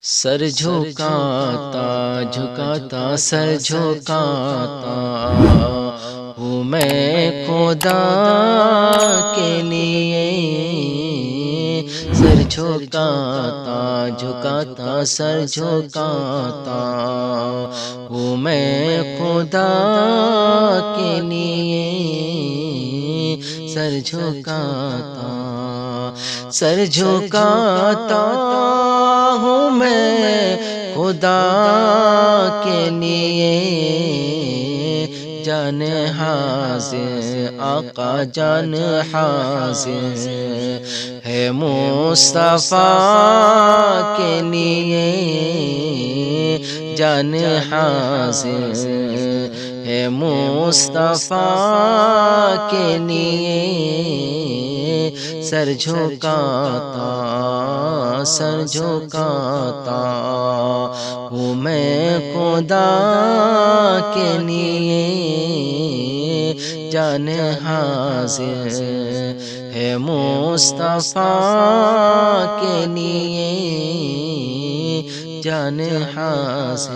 سر جھکاتا جھکاتا سر جھکاتا ہوں میں خدا کے لیے، سر جھکاتا جھکاتا سر جھکاتا ہوں میں خدا کے لیے، سر جھکاتا سر جھکاتا ہوں میں خدا کے لیے، جان حاضر آقا جان حاضر ہے مصطفیٰ کے لیے، جان حاضر ہے مصطفیٰ کے لیے، سر جھکاتا سر جھکاتا ہوں میں خدا کے لیے، جان حاضر ہے مصطفیٰ کے لیے، جان حاضر